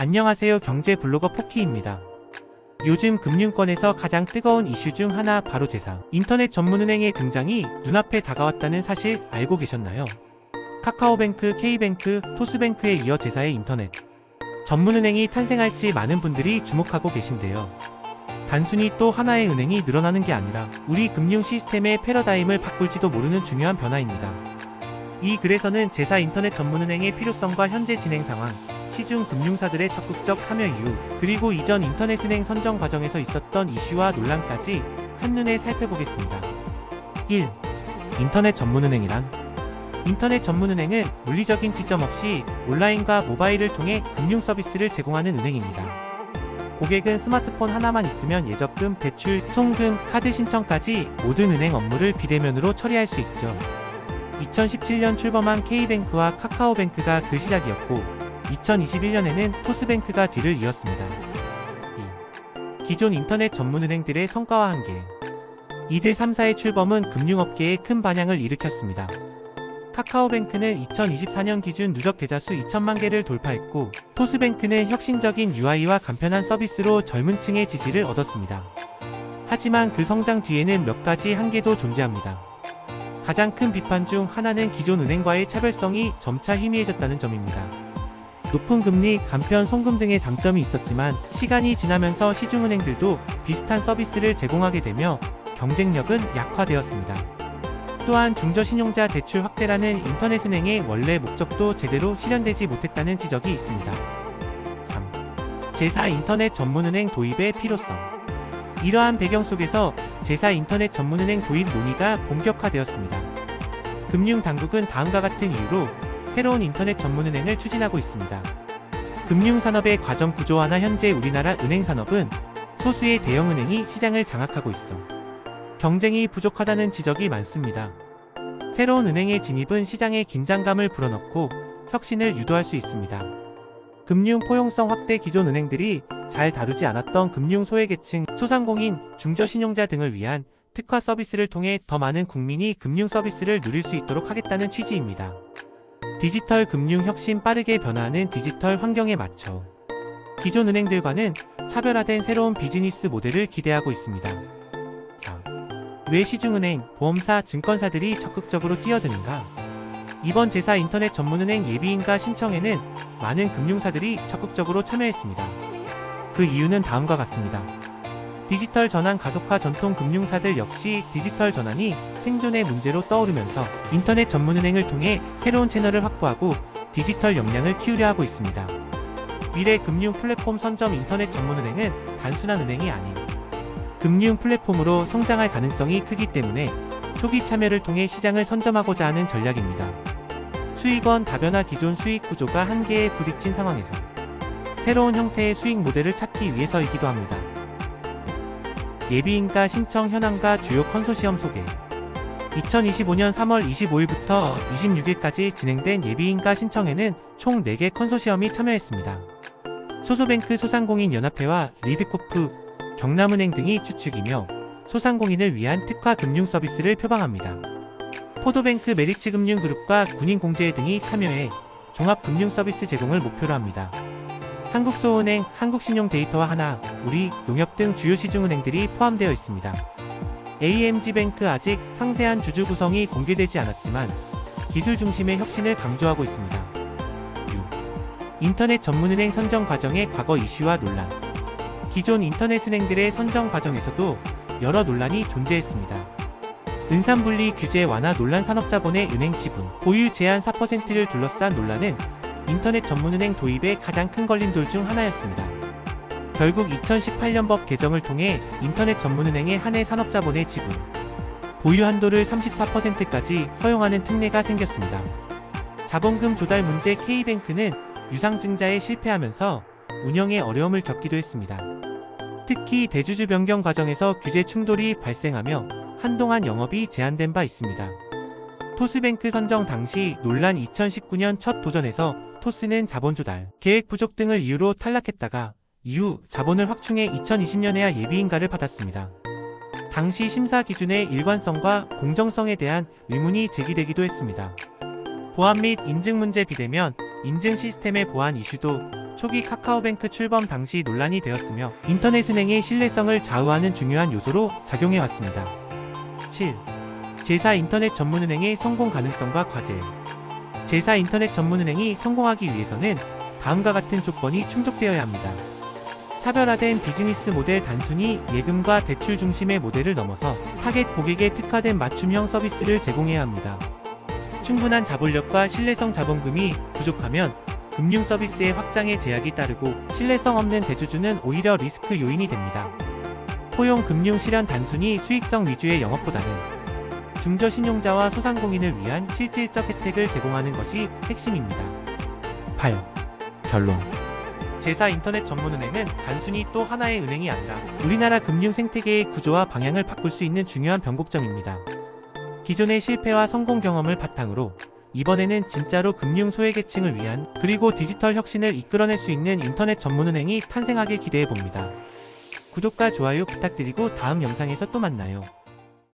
안녕하세요. 경제 블로거 포키입니다. 요즘 금융권에서 가장 뜨거운 이슈 중 하나 바로 제사, 인터넷 전문은행의 등장이 눈앞에 다가왔다는 사실 알고 계셨나요? 카카오뱅크, K뱅크, 토스뱅크에 이어 제사의 인터넷 전문은행이 탄생할지 많은 분들이 주목하고 계신데요. 단순히 또 하나의 은행이 늘어나는 게 아니라 우리 금융 시스템의 패러다임을 바꿀지도 모르는 중요한 변화입니다. 이 글에서는 제사 인터넷 전문은행의 필요성과 현재 진행 상황, 시중 금융사들의 적극적 참여 이유, 그리고 이전 인터넷은행 선정 과정에서 있었던 이슈와 논란까지 한눈에 살펴보겠습니다. 1. 인터넷 전문은행이란? 인터넷 전문은행은 물리적인 지점 없이 온라인과 모바일을 통해 금융 서비스를 제공하는 은행입니다. 고객은 스마트폰 하나만 있으면 예적금, 대출, 송금, 카드 신청까지 모든 은행 업무를 비대면으로 처리할 수 있죠. 2017년 출범한 K뱅크와 카카오뱅크가 그 시작이었고 2021년에는 토스뱅크가 뒤를 이었습니다. 2. 기존 인터넷 전문은행들의 성과와 한계. 이들 3사의 출범은 금융업계에 큰 반향을 일으켰습니다. 카카오뱅크는 2024년 기준 누적 계좌수 2천만 개를 돌파했고 토스뱅크는 혁신적인 UI와 간편한 서비스로 젊은 층의 지지를 얻었습니다. 하지만 그 성장 뒤에는 몇 가지 한계도 존재합니다. 가장 큰 비판 중 하나는 기존 은행과의 차별성이 점차 희미해졌다는 점입니다. 높은 금리, 간편, 송금 등의 장점이 있었지만 시간이 지나면서 시중은행들도 비슷한 서비스를 제공하게 되며 경쟁력은 약화되었습니다. 또한 중저신용자 대출 확대라는 인터넷은행의 원래 목적도 제대로 실현되지 못했다는 지적이 있습니다. 3. 제사 인터넷 전문은행 도입의 필요성. 이러한 배경 속에서 제사 인터넷 전문은행 도입 논의가 본격화되었습니다. 금융당국은 다음과 같은 이유로 새로운 인터넷 전문은행을 추진하고 있습니다. 금융산업의 과정 구조화나 현재 우리나라 은행산업은 소수의 대형은행이 시장을 장악하고 있어 경쟁이 부족하다는 지적이 많습니다. 새로운 은행의 진입은 시장에 긴장감을 불어넣고 혁신을 유도할 수 있습니다. 금융 포용성 확대. 기존 은행들이 잘 다루지 않았던 금융 소외계층, 소상공인, 중저신용자 등을 위한 특화 서비스를 통해 더 많은 국민이 금융 서비스를 누릴 수 있도록 하겠다는 취지입니다. 디지털 금융 혁신. 빠르게 변화하는 디지털 환경에 맞춰 기존 은행들과는 차별화된 새로운 비즈니스 모델을 기대하고 있습니다. 4. 왜 시중은행, 보험사, 증권사들이 적극적으로 뛰어드는가? 이번 제사 인터넷 전문은행 예비인가 신청에는 많은 금융사들이 적극적으로 참여했습니다. 그 이유는 다음과 같습니다. 디지털 전환 가속화. 전통 금융사들 역시 디지털 전환이 생존의 문제로 떠오르면서 인터넷 전문은행을 통해 새로운 채널을 확보하고 디지털 역량을 키우려 하고 있습니다. 미래 금융 플랫폼 선점. 인터넷 전문은행은 단순한 은행이 아닌 금융 플랫폼으로 성장할 가능성이 크기 때문에 초기 참여를 통해 시장을 선점하고자 하는 전략입니다. 수익원 다변화. 기존 수익 구조가 한계에 부딪힌 상황에서 새로운 형태의 수익 모델을 찾기 위해서이기도 합니다. 예비인가 신청 현황과 주요 컨소시엄 소개. 2025년 3월 25일부터 26일까지 진행된 예비인가 신청에는 총 4개 컨소시엄이 참여했습니다. 소소뱅크, 소상공인연합회와 리드코프, 경남은행 등이 주축이며 소상공인을 위한 특화 금융 서비스를 표방합니다. 포도뱅크, 메리츠금융그룹과 군인공제 등이 참여해 종합금융 서비스 제공을 목표로 합니다. 한국소은행, 한국신용데이터와 하나, 우리, 농협 등 주요 시중은행들이 포함되어 있습니다. AMG뱅크 아직 상세한 주주 구성이 공개되지 않았지만 기술 중심의 혁신을 강조하고 있습니다. 6. 인터넷 전문은행 선정 과정의 과거 이슈와 논란. 기존 인터넷은행들의 선정 과정에서도 여러 논란이 존재했습니다. 은산분리 규제 완화 논란, 산업자본의 은행 지분 보유 제한 4%를 둘러싼 논란은 인터넷 전문은행 도입의 가장 큰 걸림돌 중 하나였습니다. 결국 2018년 법 개정을 통해 인터넷 전문은행의 한 해 산업자본의 지분 보유 한도를 34%까지 허용하는 특례가 생겼습니다. 자본금 조달 문제. K뱅크는 유상증자에 실패하면서 운영에 어려움을 겪기도 했습니다. 특히 대주주 변경 과정에서 규제 충돌이 발생하며 한동안 영업이 제한된 바 있습니다. 토스뱅크 선정 당시 논란. 2019년 첫 도전에서 토스는 자본 조달, 계획 부족 등을 이유로 탈락했다가 이후 자본을 확충해 2020년에야 예비인가를 받았습니다. 당시 심사 기준의 일관성과 공정성에 대한 의문이 제기되기도 했습니다. 보안 및 인증 문제. 비대면 인증 시스템의 보안 이슈도 초기 카카오뱅크 출범 당시 논란이 되었으며 인터넷 은행의 신뢰성을 좌우하는 중요한 요소로 작용해왔습니다. 7. 제4 인터넷 전문은행의 성공 가능성과 과제. 제4 인터넷 전문은행이 성공하기 위해서는 다음과 같은 조건이 충족되어야 합니다. 차별화된 비즈니스 모델. 단순히 예금과 대출 중심의 모델을 넘어서 타겟 고객에 특화된 맞춤형 서비스를 제공해야 합니다. 충분한 자본력과 신뢰성. 자본금이 부족하면 금융 서비스의 확장에 제약이 따르고 신뢰성 없는 대주주는 오히려 리스크 요인이 됩니다. 포용 금융 실현. 단순히 수익성 위주의 영업보다는 중저신용자와 소상공인을 위한 실질적 혜택을 제공하는 것이 핵심입니다. 8. 결론. 제4 인터넷 전문은행은 단순히 또 하나의 은행이 아니라 우리나라 금융 생태계의 구조와 방향을 바꿀 수 있는 중요한 변곡점입니다. 기존의 실패와 성공 경험을 바탕으로 이번에는 진짜로 금융 소외계층을 위한 그리고 디지털 혁신을 이끌어낼 수 있는 인터넷 전문은행이 탄생하길 기대해봅니다. 구독과 좋아요 부탁드리고 다음 영상에서 또 만나요.